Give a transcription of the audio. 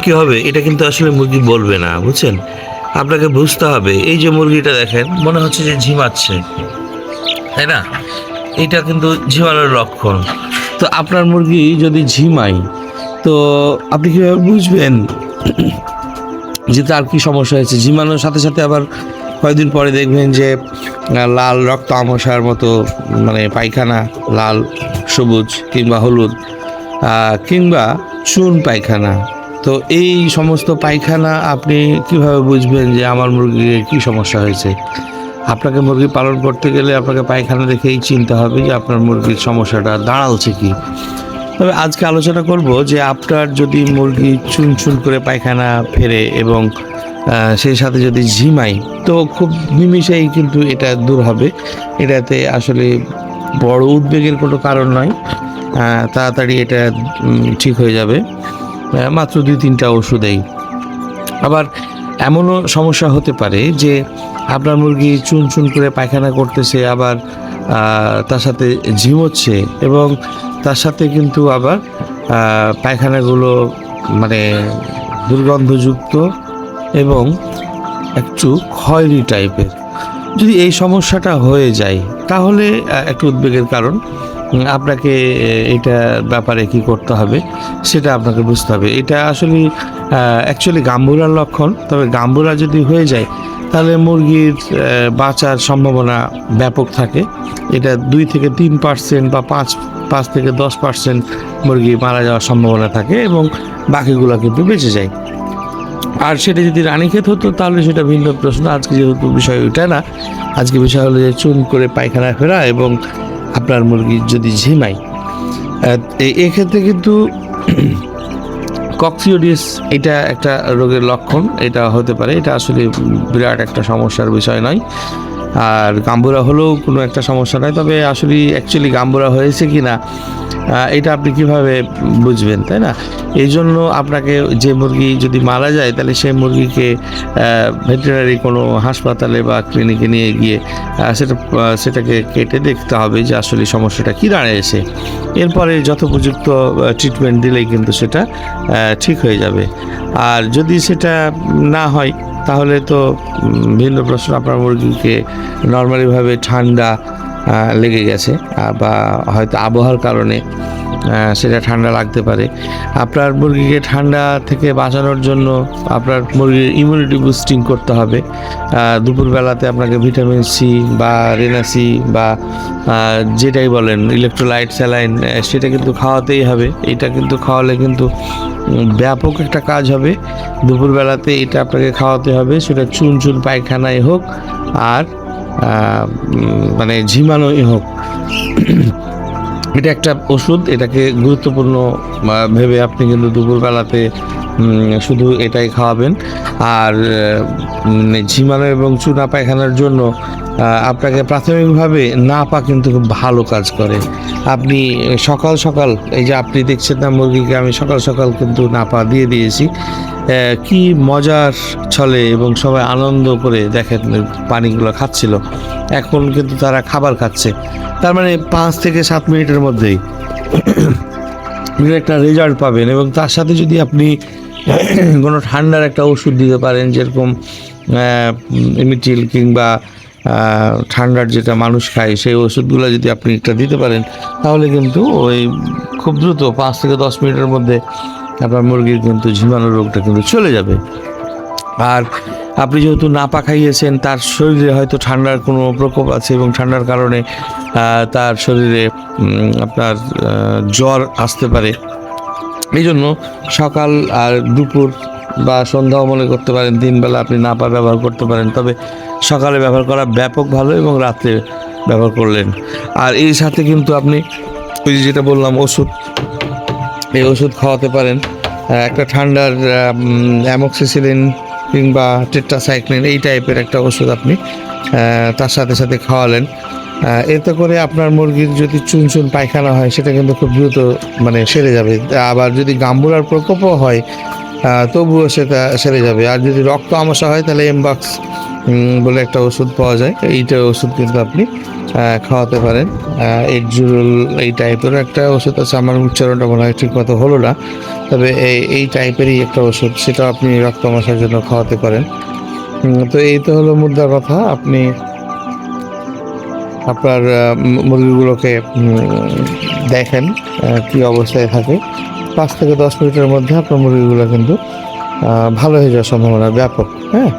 কি হবে এটা কিন্তু আসলে মুরগি বলবে না, বুঝছেন? আপনাকে বুঝতে হবে। এই যে মুরগিটা দেখেন, মনে হচ্ছে যে ঝিমাচ্ছে, তাই না? এটা কিন্তু ঝিমানোর লক্ষণ। তো আপনার মুরগি যদি ঝিমায়, তো আপনি কিভাবে বুঝবেন যে তার কি সমস্যা হয়েছে? ঝিমানোর সাথে সাথে আবার কয়েকদিন পরে দেখবেন যে লাল রক্ত আমাশার মতো, মানে পায়খানা লাল, সবুজ কিংবা হলুদ, কিংবা চুন পায়খানা। তো এই সমস্ত পায়খানা আপনি কিভাবে বুঝবেন যে আমার মুরগির কি সমস্যা হয়েছে? আপনাকে মুরগি পালন করতে গেলে আপনাকে পায়খানা দেখেই চিনতে হবে যে আপনার মুরগির সমস্যাটা দাঁড়াচ্ছে কি। তবে আজকে আলোচনা করব যে আপনার যদি মুরগি চুন চুন করে পায়খানা ফেরে এবং সেই সাথে যদি ঝিমাই, তো খুব নিমিষেই কিন্তু এটা দূর হবে। এটাতে আসলে বড় উদ্বেগের কোনো কারণ নয়, তাড়াতাড়ি এটা ঠিক হয়ে যাবে মাত্র 2-3টা ওষুধেই। আবার এমনও সমস্যা হতে পারে যে আপনার মুরগি চুন চুন করে পায়খানা করতেছে, আবার তার সাথে ঝিমোচ্ছে, এবং তার সাথে কিন্তু আবার পায়খানাগুলো মানে দুর্গন্ধযুক্ত এবং একটু খয়েরি টাইপের। যদি এই সমস্যাটা হয়ে যায় তাহলে একটু উদ্বেগের কারণ। আপনাকে এটার ব্যাপারে কি করতে হবে সেটা আপনাকে বুঝতে হবে। এটা আসলে অ্যাকচুয়ালি গাম্বুরার লক্ষণ। তবে গাম্বুরা যদি হয়ে যায় তাহলে মুরগির বাঁচার সম্ভাবনা ব্যাপক থাকে। এটা 2-3% বা 5-10% মুরগি মারা যাওয়ার সম্ভাবনা থাকে, এবং বাকিগুলো কিন্তু বেঁচে যায়। আর সেটা যদি রানীক্ষেত হতো তাহলে সেটা ভিন্ন প্রশ্ন। আজকে যেহেতু বিষয় ওইটা না, আজকে বিষয় হলো যে চুন করে পায়খানা ফেরা এবং আপনার মুরগি যদি ঝিমাই, এক্ষেত্রে কিন্তু কক্সিওডিস এটা একটা রোগের লক্ষণ। এটা হতে পারে, এটা আসলে বিরাট একটা সমস্যার বিষয় নয়। আর গাম্বুরা হলেও কোনো একটা সমস্যা নয়। তবে আসলে অ্যাকচুয়ালি গাম্বুরা হয়েছে কি না এটা আপনি কিভাবে বুঝবেন, তাই না? এই জন্য আপনাকে যে মুরগি যদি মারা যায় তাহলে সেই মুরগিকে ভেটেরিনারি কোনো হাসপাতালে বা ক্লিনিকে নিয়ে গিয়ে সেটাকে কেটে দেখতে হবে যে আসলে সমস্যাটা কী দাঁড়িয়েছে। এরপরে যথোপযুক্ত ট্রিটমেন্ট দিলেই কিন্তু সেটা ঠিক হয়ে যাবে। আর যদি সেটা না হয় তাহলে তো ভিন্ন প্রশ্ন। আপনার মুরগিকে নর্মালিভাবে ঠান্ডা লেগে গেছে, বা হয়তো আবহাওয়ার কারণে সেটা ঠান্ডা লাগতে পারে। আপনার মুরগিকে ঠান্ডা থেকে বাঁচানোর জন্য আপনার মুরগির ইমিউনিটি বুস্টিং করতে হবে। দুপুরবেলাতে আপনাকে ভিটামিন সি বা রেনাসি বা যেটাই বলেন, ইলেকট্রোলাইট, স্যালাইন, সেটা কিন্তু খাওয়াতেই হবে। এটা কিন্তু খাওয়ালে কিন্তু ব্যাপক একটা কাজ হবে। দুপুরবেলাতে এটা আপনাকে খাওয়াতে হবে, সেটা চুন চুন পায়খানায় হোক আর মানে ঝিমানোই হোক। এটা একটা ওষুধ, এটাকে গুরুত্বপূর্ণ ভেবে আপনি কিন্তু দুপুরবেলাতে শুধু এটাই খাওয়াবেন। আর ঝিমানো এবং চুনা পায়খানার জন্য আপনাকে প্রাথমিকভাবে নাপা কিন্তু খুব ভালো কাজ করে। আপনি সকাল সকাল, এই যে আপনি দেখছেন না মুরগিকে আমি সকাল সকাল কিন্তু নাপা দিয়ে দিয়েছি, কি মজার ছলে, এবং সবাই আনন্দ করে দেখেন পানিগুলো খাচ্ছিল। এখন কিন্তু তারা খাবার খাচ্ছে, তার মানে 5 থেকে 7 মিনিটের মধ্যেই একটা রেজাল্ট পাবেন। এবং তার সাথে যদি আপনি কোনো ঠান্ডার একটা ওষুধ দিতে পারেন, যেরকম ইমিটিল কিংবা ঠান্ডার যেটা মানুষ খায় সেই ওষুধগুলো যদি আপনি একটা দিতে পারেন, তাহলে কিন্তু ওই খুব দ্রুত 5 থেকে 10 মিনিটের মধ্যে আপনার মুরগির কিন্তু ঝিমানো রোগটা কিন্তু চলে যাবে। আর আপনি যেহেতু নাপা খাইয়েছেন, তার শরীরে হয়তো ঠান্ডার কোনো প্রকোপ আছে, এবং ঠান্ডার কারণে তার শরীরে আপনার জ্বর আসতে পারে। এই জন্য সকাল আর দুপুর বা সন্ধ্যাও মনে করতে পারেন, দিনবেলা আপনি নাপা ব্যবহার করতে পারেন। তবে সকালে ব্যবহার করা ব্যাপক ভালো, এবং রাত্রে ব্যবহার করলেন। আর এই সাথে কিন্তু আপনি ওই যেটা বললাম ওষুধ, এই ওষুধ খাওয়াতে পারেন। একটা ঠান্ডার অ্যামোক্সিসিলিন কিংবা টেট্রাসাইক্লিন, এই টাইপের একটা ওষুধ আপনি তার সাথে সাথে খাওয়ালেন। এতে করে আপনার মুরগির যদি চুন চুন পায়খানা হয় সেটা কিন্তু খুব দ্রুত মানে সেরে যাবে। আবার যদি গাম্বুরার প্রকোপও হয় তবুও সেটা সেরে যাবে। আর যদি রক্ত আমাশা হয় তাহলে এমবক্স বলে একটা ওষুধ পাওয়া যায়, এইটা ওষুধ কিন্তু আপনি খাওয়াতে পারেন। এডজুরুল এই টাইপের একটা ওষুধ আছে, আমার উচ্চারণটা মনে হয় ঠিক মতো হলো না। তবে এই টাইপেরই একটা ওষুধ, সেটা আপনি রক্ত আমাশার জন্য খাওয়াতে পারেন। তো এই তো হলো মুদ্রা কথা। আপনি আপনার মুরগিগুলোকে দেখেন কি অবস্থায় থাকে। 5 থেকে 10 মিনিটের মধ্যে আপনার মুরগিগুলো কিন্তু ভালো হয়ে যাওয়ার সম্ভাবনা ব্যাপক। হ্যাঁ।